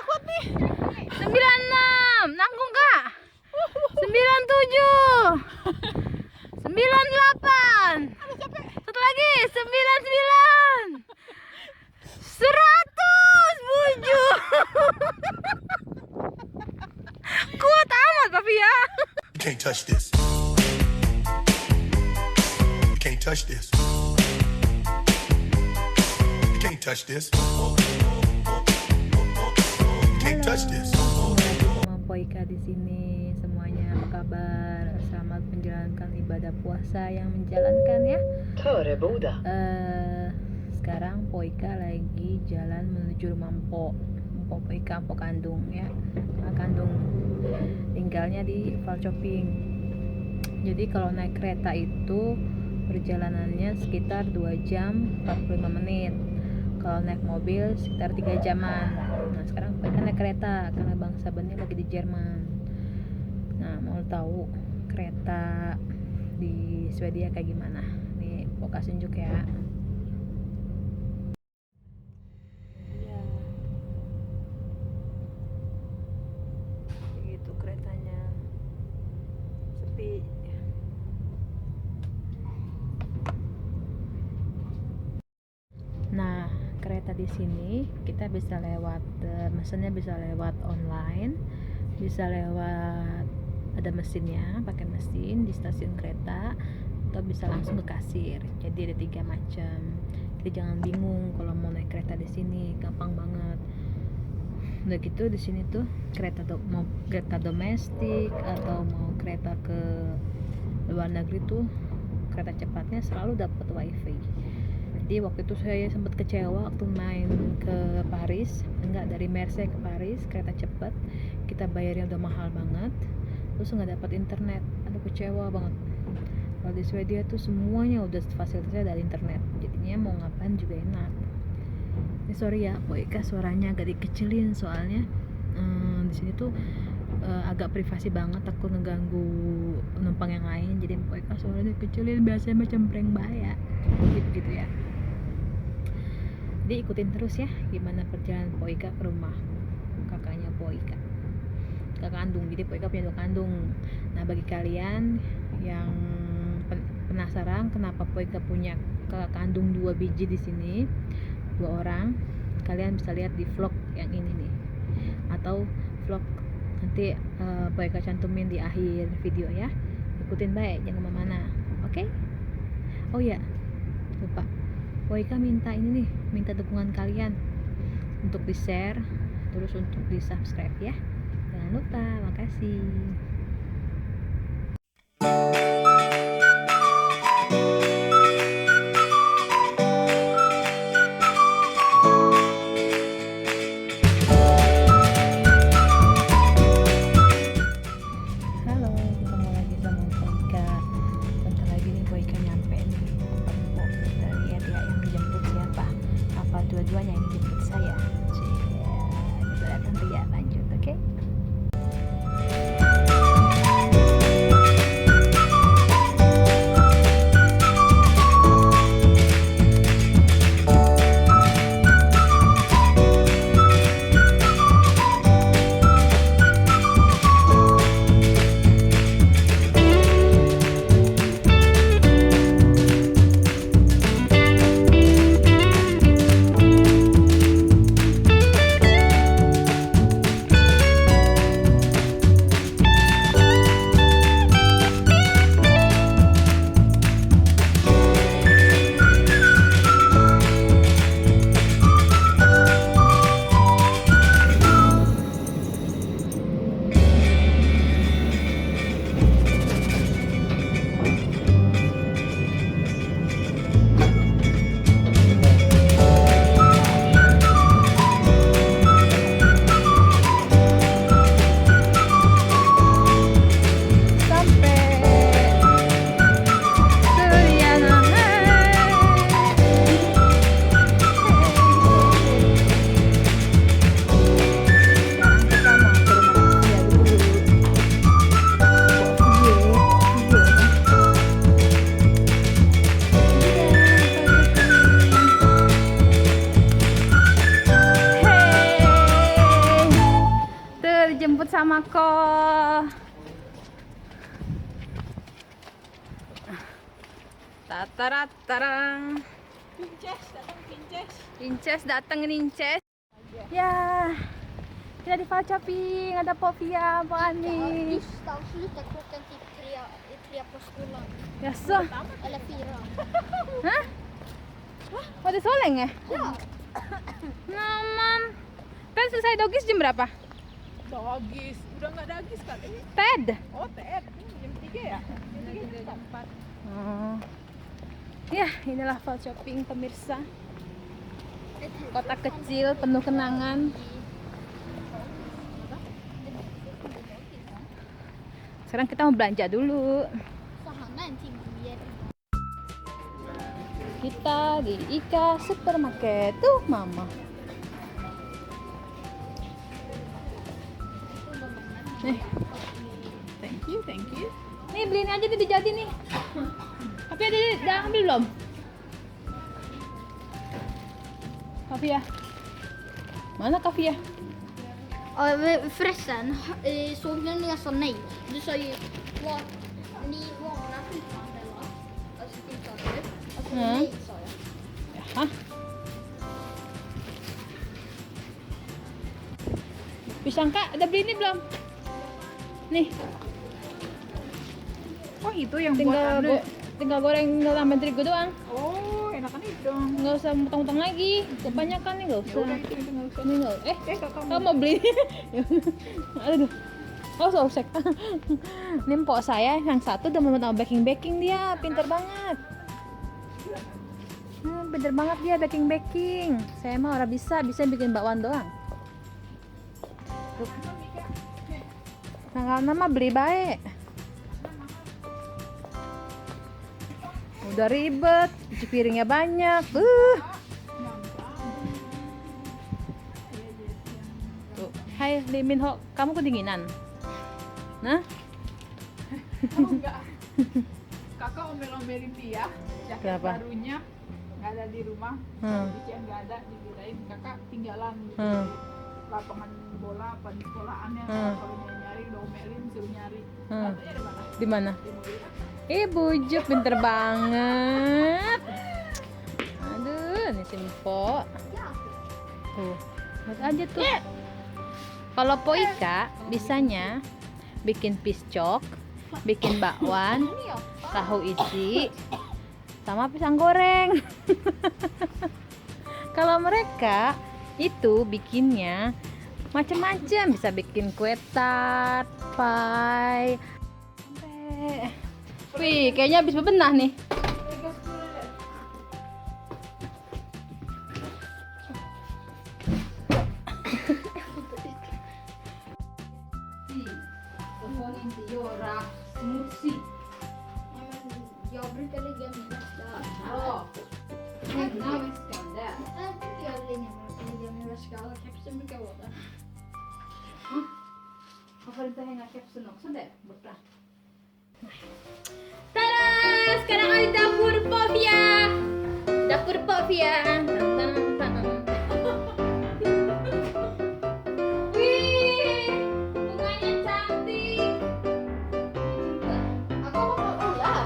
kuat nih. 96, nanggung kak. 97, 98. Satu lagi 99, 100. Buju. Kuat amat Papi ya. You can't touch this. You can't touch this. You can't touch this. You can't touch this. Sama Poika di sini, semuanya apa kabar? Selamat menjalankan ibadah puasa yang menjalankan ya. Sekarang Poika lagi jalan menuju rumah Mpok Poika, Mpok kandung ya. Kandung tinggalnya di Valcoping. Jadi kalau naik kereta itu perjalanannya sekitar 2 jam 45 menit. Kalau naik mobil sekitar 3 jaman. Nah sekarang Poika naik kereta karena Bang Sabannya lagi di Jerman. Nah mau tahu kereta di Swedia kayak gimana? Nih Poika tunjuk ya. Begitu keretanya sepi. Nah, kereta di sini kita bisa lewat, mesennya bisa lewat online, bisa lewat ada mesinnya, pakai mesin di stasiun kereta, atau bisa langsung ke kasir. Jadi ada 3 macam. Jadi jangan bingung kalau mau naik kereta di sini, gampang banget. Udah gitu di sini tuh mau kereta domestik atau mau kereta ke luar negeri tuh kereta cepatnya selalu dapat wifi. Jadi waktu itu saya sempat kecewa waktu main ke Paris, dari Marseille ke Paris kereta cepat, kita bayarnya udah mahal banget, terus nggak dapat internet. Aduh kecewa banget. Kalau di Swedia tuh semuanya udah fasilitasnya dari internet, jadinya mau ngapain juga enak. Ini sorry ya, Poika suaranya agak dikecilin soalnya di sini tuh agak privasi banget, takut ngeganggu penumpang yang lain. Jadi Poika suaranya dikecilin, biasanya macam prank bahaya gitu ya. Jadi ikutin terus ya gimana perjalanan Poika ke rumah kakaknya Poika, kakak kandung. Jadi Poika punya 2 kandung. Nah bagi kalian yang penasaran kenapa Poika punya kakak kandung 2 biji di sini, 2 orang, kalian bisa lihat di vlog yang ini nih, atau vlog nanti Poika cantumin di akhir video ya. Ikutin baik, jangan kemana-mana, oke? Oh ya, lupa, Poika minta ini nih, minta dukungan kalian untuk di share, terus untuk di subscribe ya, jangan lupa. Makasih. Halo, ketemu lagi sama Poika. Bentar lagi nih Poika nyampe nih tempat Mpok. Kita lihat ya yang dijemput siapa. Apa dua-duanya yang dijemput saya? Kita akan lihat lanjut, oke? bersamaku. Tataratarang. Pinces datang Ninces. Ya. Kita di Val Shopping, ada Povia, Pak Ani. Tisdag slutar klockan typ tre på skolan. Jaså? Eller 4. Hah? Oh, det är så länge? Ja. Naman. Kan selesai dogis jam berapa? Dagis, udah nggak dagis kali. Ted. Oh, TR, jam 3 ya? Jam 3 jam 4. Oh. Ya, inilah Val Shopping pemirsa. Kota kecil penuh kenangan. Sekarang kita mau belanja dulu. Sahana en timme mer. Kita di Ika Supermarket. Tuh, Mama. Nih, Thank you, thank you. nih beliin aja nih di Jadi nih. Tapi ada udah ambil belum? Kafia. Mana Kafia? Förresten, såg ni när jag sa nej? Du sa ju, ni varnar fortfarande va? Alltså fortfarande. Alltså Mm. nej sa jag. Jaha. Pisangka, udah beli ini belum? Nih, Oh, itu yang buat tinggal Anda. tinggal goreng, tinggal tambahin terigu doang. Oh, enakan itu dong. Nggak usah mutang-mutang lagi. Kebanyakan nih nggak Ya usah. udah itu nggak usah. Ini nggak. Kakak Kamu mau beli? Aduh. Oh, sosek. Ini mpok saya yang satu udah mau baking dia, pinter banget. Pinter banget dia baking. Saya mah orang bisa bikin bakwan doang. Tuh. Nah, nama beli baik. Udah ribet, cuci piringnya banyak. Tuh. Hai Lee Min Ho, kamu kedinginan? Nah, Oh, enggak. Kakak omel-omelin dia. Jaket Kenapa? barunya nggak ada di rumah. Hmm. Cucian nggak ada, dibelain kakak tinggalan gitu. Hmm. Di lapangan bola, apa di sekolahannya. Hmm. Kalau nyari, udah omelin, suruh nyari. Hmm. Katanya di mana? di mana? Di mobil. Bujuk pinter banget. Aduh, ini si Mpok. Tuh, lihat aja tuh. Kalau Poika bisanya bikin piscok, bikin bakwan, tahu isi, sama pisang goreng. Kalau mereka itu bikinnya macam-macam, bisa bikin kue tart, pie. Wih, kayaknya habis bebenah nih. Jag brukar lägga min väska här. Här Här brukar jag lägga min väska. Alla kepsen brukar vara där. Varför inte hänga kepsen också där borta? Tada! Sekarang ada dapur Povia. Dapur Povia. Wih, bunganya cantik. Aku mau ular.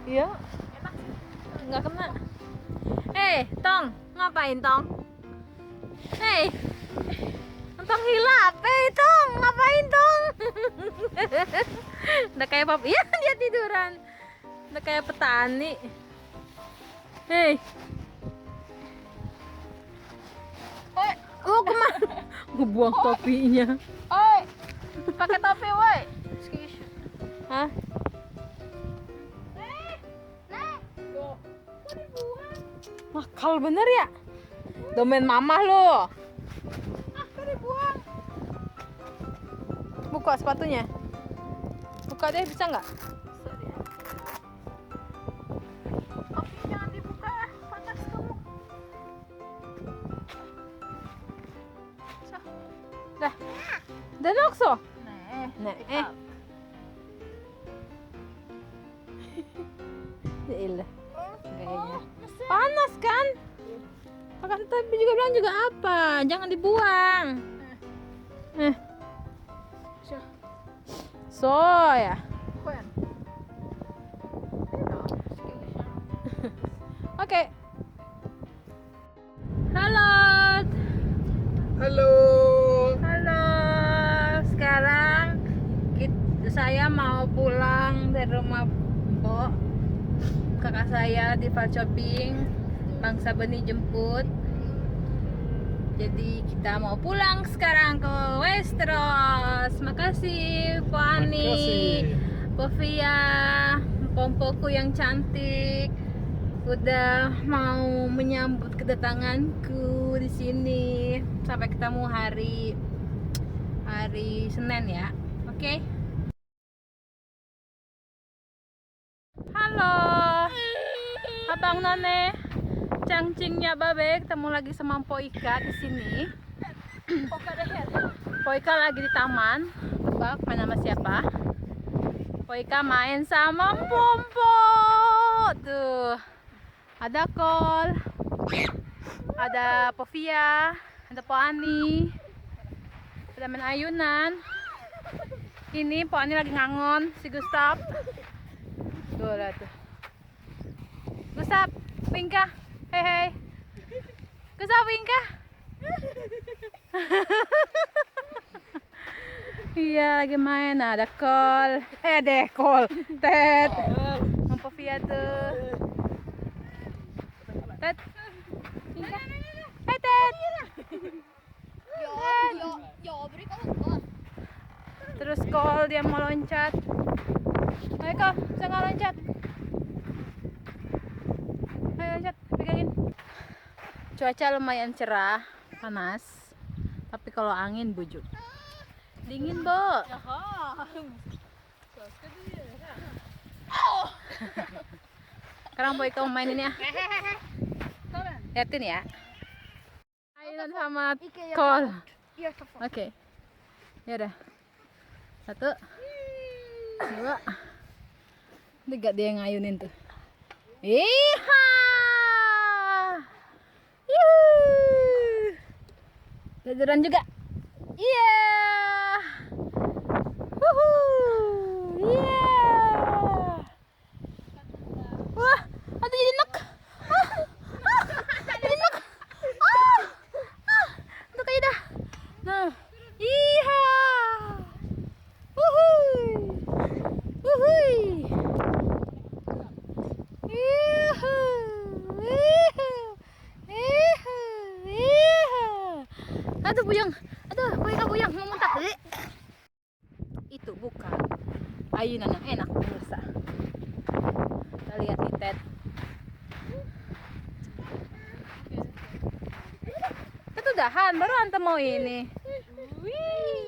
Iya. Nggak kena. Hei, Tong, ngapain Tong? Hei, Tong hilap. Hei, Tong, ngapain Tong? Udah kayak papa. Iya, dia tiduran. Udah kayak petani. Hei. Oh, kemana? Gue buang topinya. Oi, pakai topi, woi. Hah? Tuh, kok dibuang? Nakal bener ya? Domain mamah lo. Kok dibuang? Buka sepatunya. Buka deh, bisa nggak? Topi jangan dibuka, panas kamu. Den också? Nej. Nej. Det är illa. Kayaknya. Panas kan? Pakai tapi juga bilang juga apa? Jangan dibuang. Så ja. Skön. Oke. Halo. Halo. Halo. Sekarang saya mau pulang dari rumah Mbok. Kakak saya di Val Shopping. Bangsa Beni jemput. Jadi kita mau pulang sekarang ke Westeros. Makasih Po Ani, Po Via, pompoku yang cantik udah mau menyambut kedatanganku di sini. Sampai ketemu hari Senin ya. Oke? Halo. Abang None. Cangcingnya Babe, ketemu lagi sama Po Ika di sini. Po Ika lagi di taman. Tebak main sama siapa? Po Ika main sama Pompo. Tuh. Ada Kol. Ada Po Via, ada Po Ani. Ada main ayunan. Ini Po Ani lagi ngangon si Gustaf. Tuh lihat tuh. Gustaf, Pinka. Hei, Gustaf, Pinka. Iya lagi main. Ada Kol. Ada Kol. Ted. Mampu Via tuh. Ted. Pinka. Hei Ted. Jag brukar hoppa. Terus Kol dia mau loncat. Ayo Kol, bisa nggak loncat? Ayo loncat, pegangin. Cuaca lumayan cerah, panas. Tapi kalau angin bujuk. Dingin, Bo. Sekarang Boy kamu mainin ya. Liatin ya. Ayunan sama Kol. Oke. Ya udah. 1 2 3 dia yang ngayunin tuh. Iha. Yuh. Jajaran juga. Iya. Wuhu. Iya. Wah, ada jadi enak. Jadi enak. Itu kayak dah. Nah, iha. Wuhui. Wuhui. Iha. Iha. Iha. Iha. Aduh buyang. Aduh, buyang mau muntah. Itu bukan ayunan yang enak pemirsa. Kita lihat nih Ted. Itu udahan, baru Ante mau ini. Wih.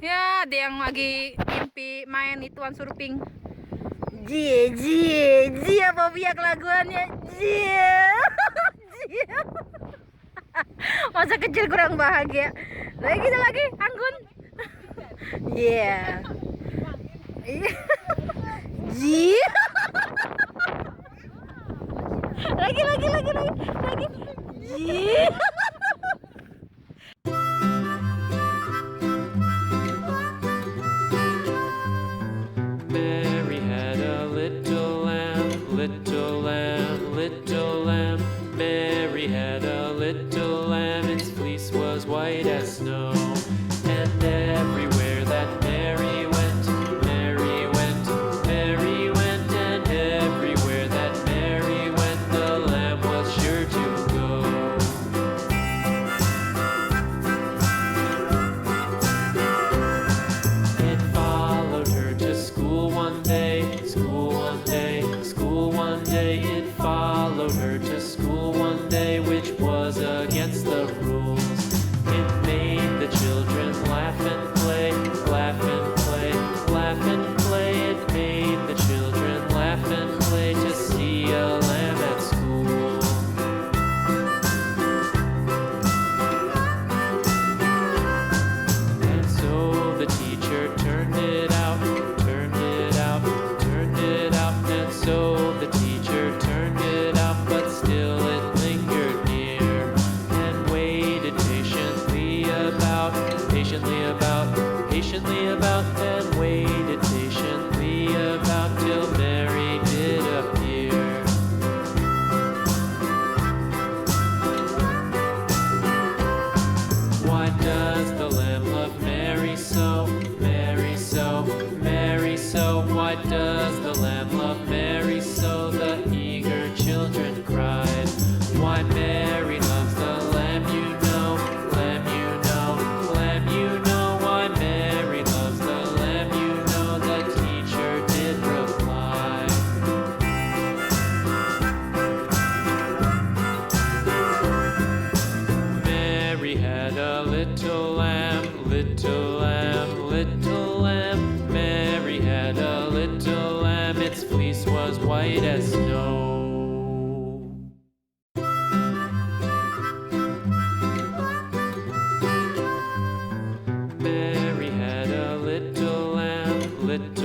Ya, ada yang lagi mimpi main ituan surfing. Jie apa biak laguannya? Jie. Masa kecil kurang bahagia. Lagi Anggun. Iya. Jie. Lagi. Jie. Mary had a little lamb, little lamb, little lamb. Mary had a little lamb, its fleece was white as snow. And everywhere that Mary went, Mary went, Mary went. And everywhere that Mary went, the lamb was sure to go. It followed her to school one day, school one day, school one day. It followed her to school one day, which was against the rules. It made the children laugh and but still it lingered near and waited patiently about, and waited patiently about till Mary did appear. Why does the lamb love Mary so, Mary so, Mary so? Why does the lamb love Mary so? The eager children cried. Why Mary loves the lamb, you know, lamb, you know, lamb, you know. Why Mary loves the lamb, you know, the teacher did reply. Mary had a little lamb, little lamb, little lamb. Mary had a little lamb, its fleece was white as snow. Mary had a little lamb, little